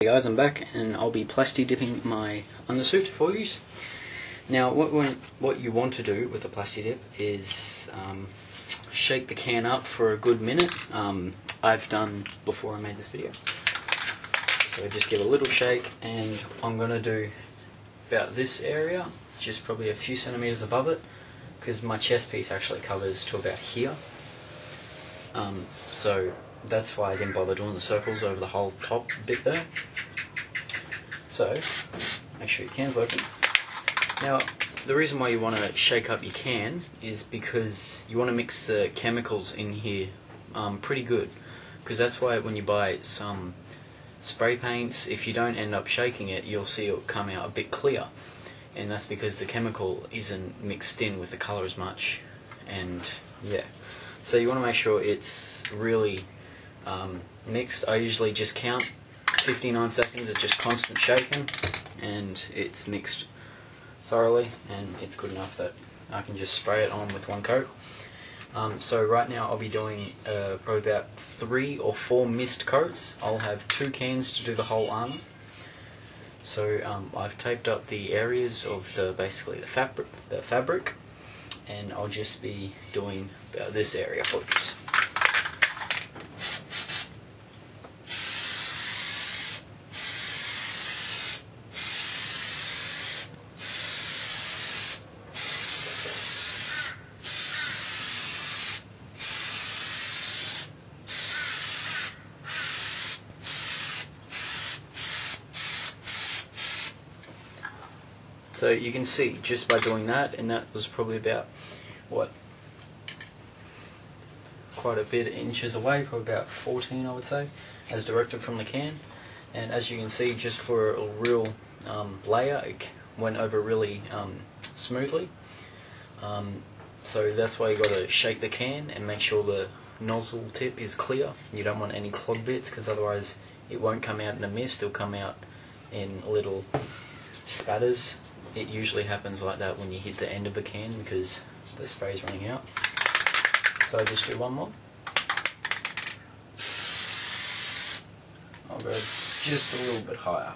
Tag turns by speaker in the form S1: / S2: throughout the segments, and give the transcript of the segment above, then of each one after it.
S1: Hey guys, I'm back and I'll be plasti dipping my undersuit for use. Now what you want to do with a plasti dip is shake the can up for a good minute. I've done before I made this video. So just give a little shake, and I'm going to do about this area, just probably a few centimeters above it, because my chest piece actually covers to about here. So that's why I didn't bother doing the circles over the whole top bit there. So make sure your can's working. Now the reason why you want to shake up your can is because you want to mix the chemicals in here pretty good, because that's why when you buy some spray paints, if you don't end up shaking it, you'll see it come out a bit clear, and that's because the chemical isn't mixed in with the colour as much. And yeah, so you want to make sure it's really mixed. I usually just count 59 seconds of just constant shaking, and it's mixed thoroughly, and it's good enough that I can just spray it on with one coat. So right now I'll be doing probably about 3 or 4 mist coats. I'll have 2 cans to do the whole Armour. So I've taped up the areas of basically the fabric, and I'll just be doing about this area for this. So you can see just by doing that, and that was probably about, what, quite a bit of inches away, probably about 14 I would say, as directed from the can. And as you can see, just for a real layer, it went over really smoothly. So that's why you got to shake the can and make sure the nozzle tip is clear. You don't want any clog bits, because otherwise it won't come out in a mist, it'll come out in little spatters. It usually happens like that when you hit the end of the can because the spray's running out. So I'll just do one more. I'll go just a little bit higher.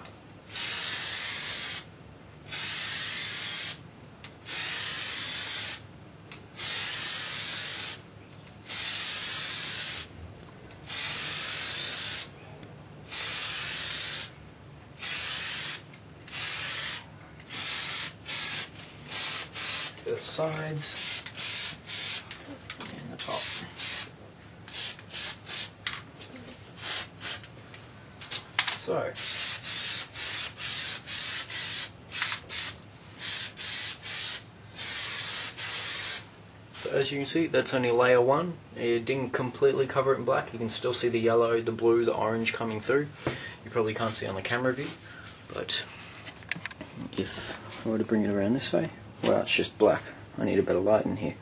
S1: The sides and the top. So as you can see, that's only layer 1. It didn't completely cover it in black. You can still see the yellow, the blue, the orange coming through. You probably can't see on the camera view, but if I were to bring it around this way, well, it's just black. I need a better light in here.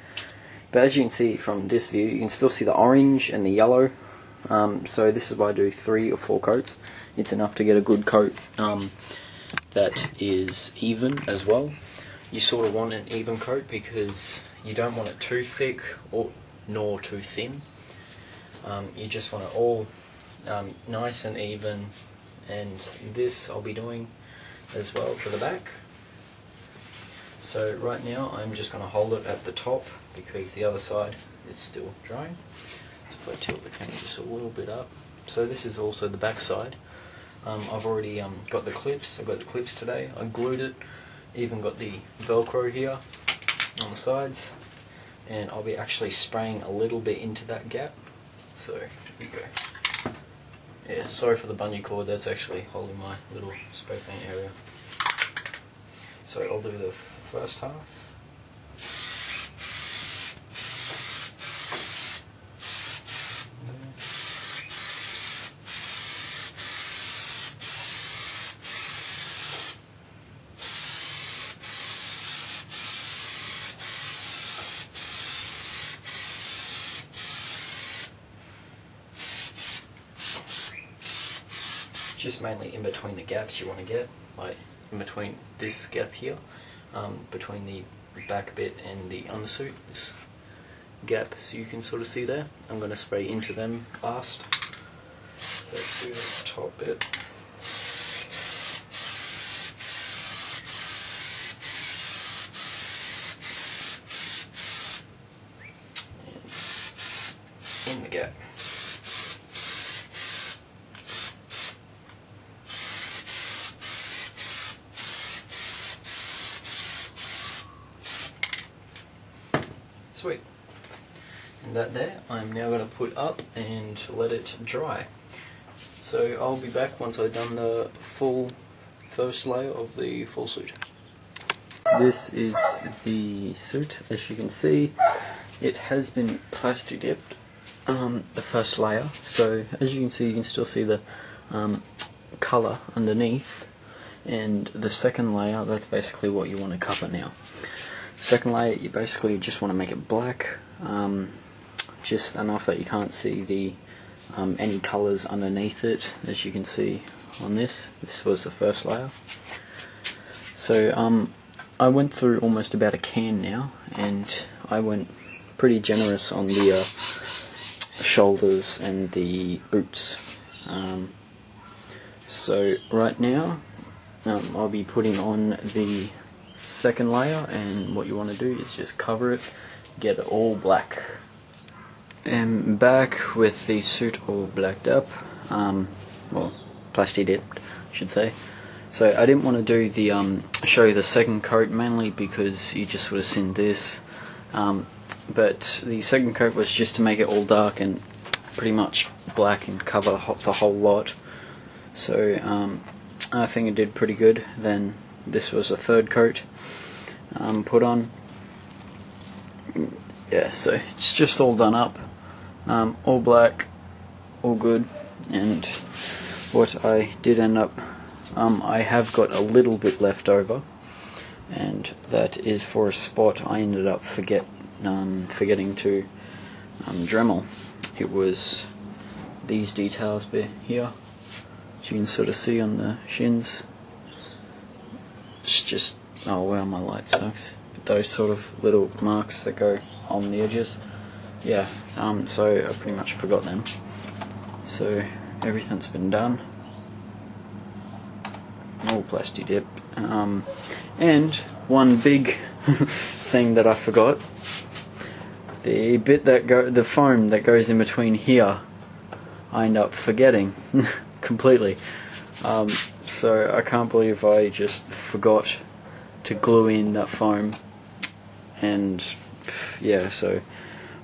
S1: But as you can see from this view, you can still see the orange and the yellow. So this is why I do 3 or 4 coats. It's enough to get a good coat that is even as well. You sort of want an even coat because you don't want it too thick nor too thin. You just want it all nice and even. And this I'll be doing as well for the back. So right now I'm just going to hold it at the top because the other side is still drying. So if I tilt the camera just a little bit up. So this is also the back side. I've already got the clips. I got the clips today. I glued it. Even got the Velcro here on the sides. And I'll be actually spraying a little bit into that gap. So here we go. Yeah, sorry for the bungee cord. That's actually holding my little spray paint area. So I'll do the first half. Just mainly in between the gaps you want to get, like in between this gap here, between the back bit and the undersuit, this gap, so you can sort of see there. I'm going to spray into them last. So let's do the top bit. Sweet. And that there, I'm now going to put up and let it dry. So I'll be back once I've done the full first layer of the full suit. This is the suit. As you can see, it has been plasti dipped, the first layer. So as you can still see the colour underneath. And the second layer, that's basically what you want to cover now. The second layer, you basically just want to make it black, just enough that you can't see the any colours underneath it. As you can see on this was the first layer. So I went through almost about a can now, and I went pretty generous on the shoulders and the boots. So right now I'll be putting on the second layer, and what you want to do is just cover it, get it all black. And back with the suit all blacked up, well, plasti dipped, I should say. So I didn't want to do the show you the second coat, mainly because you just would have seen this. But the second coat was just to make it all dark and pretty much black and cover the whole lot. So I think it did pretty good. Then this was a third coat put on. Yeah, so it's just all done up, all black, all good. And what I did end up, I have got a little bit left over, and that is for a spot I ended up forgetting to Dremel. It was these details here, as you can sort of see on the shins. It's just, oh wow, my light sucks. But those sort of little marks that go on the edges, yeah. So I pretty much forgot them. So everything's been done, all plasti dip. And one big thing that I forgot, the bit that the foam that goes in between here, I end up forgetting completely. So I can't believe I just forgot to glue in that foam, and yeah, so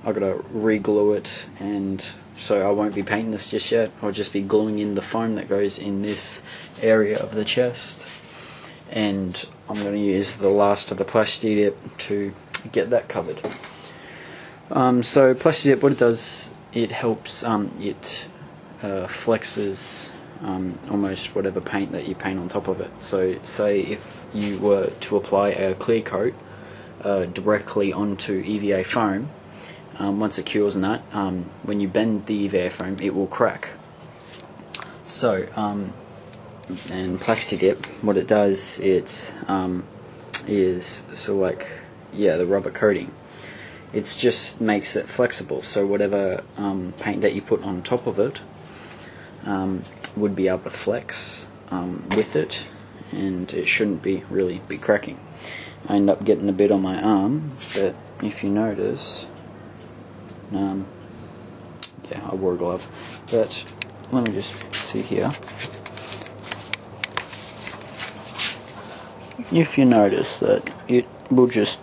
S1: I gotta re-glue it, and so I won't be painting this just yet. I'll just be gluing in the foam that goes in this area of the chest, and I'm going to use the last of the plasti dip to get that covered. So plasti dip, what it does, it helps, it flexes almost whatever paint that you paint on top of it. So say if you were to apply a clear coat directly onto EVA foam, once it cures in that, when you bend the EVA foam, it will crack. So and plasti dip, what it does, it is sort of like, yeah, the rubber coating. It just makes it flexible, so whatever paint that you put on top of it would be able to flex with it, and it shouldn't really be cracking. I end up getting a bit on my arm, but if you notice, yeah, I wore a glove, but let me just see here. If you notice that it will just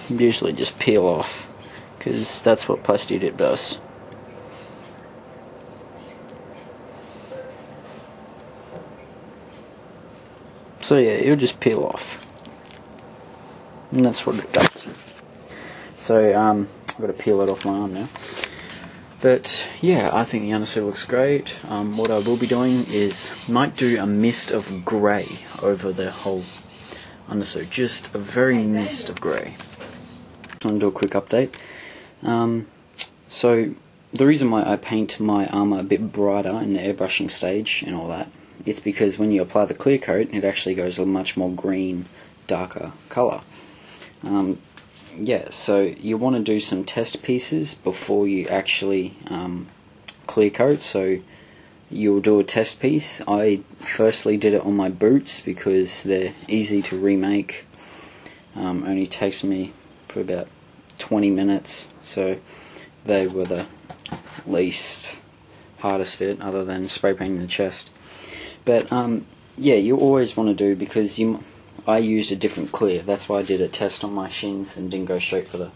S1: usually just peel off, because that's what plasti dip does. So yeah, it'll just peel off, and that's what it does. So I've got to peel it off my arm now. But yeah, I think the undersuit looks great. What I will be doing is might do a mist of grey over the whole undersuit, just a very mist of grey. I want to do a quick update. So the reason why I paint my armour a bit brighter in the airbrushing stage and all that, it's because when you apply the clear coat, it actually goes a much more green, darker colour. Yeah, so you want to do some test pieces before you actually clear coat. So you'll do a test piece. I firstly did it on my boots because they're easy to remake. Only takes me for about 20 minutes, so they were the least hardest bit other than spray painting the chest. But yeah, you always want to do, because I used a different clear, that's why I did a test on my shins and didn't go straight for the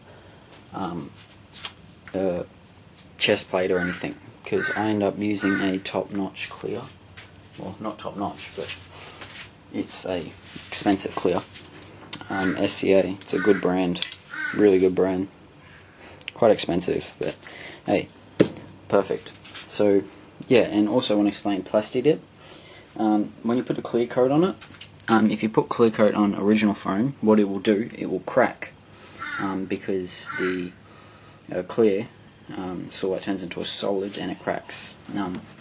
S2: chest plate or anything, because I end up using a top-notch clear. Well, not top-notch, but it's a expensive clear. SCA, it's a good brand, really good brand. Quite expensive, but hey, perfect. So yeah, and also I want to explain plasti dip. When you put a clear coat on it, if you put clear coat on original foam, what it will do, it will crack, because the clear sort of turns into a solid and it cracks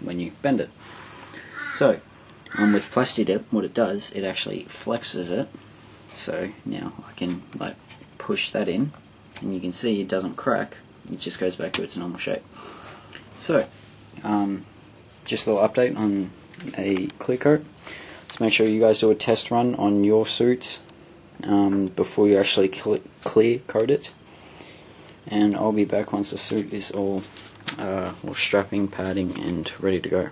S2: when you bend it. So with plasti dip, what it does, it actually flexes it. So now I can like push that in, and you can see it doesn't crack, it just goes back to its normal shape. So just a little update on a clear coat. Let's make sure you guys do a test run on your suits before you actually clear coat it, and I'll be back once the suit is all strapping, padding and ready to go.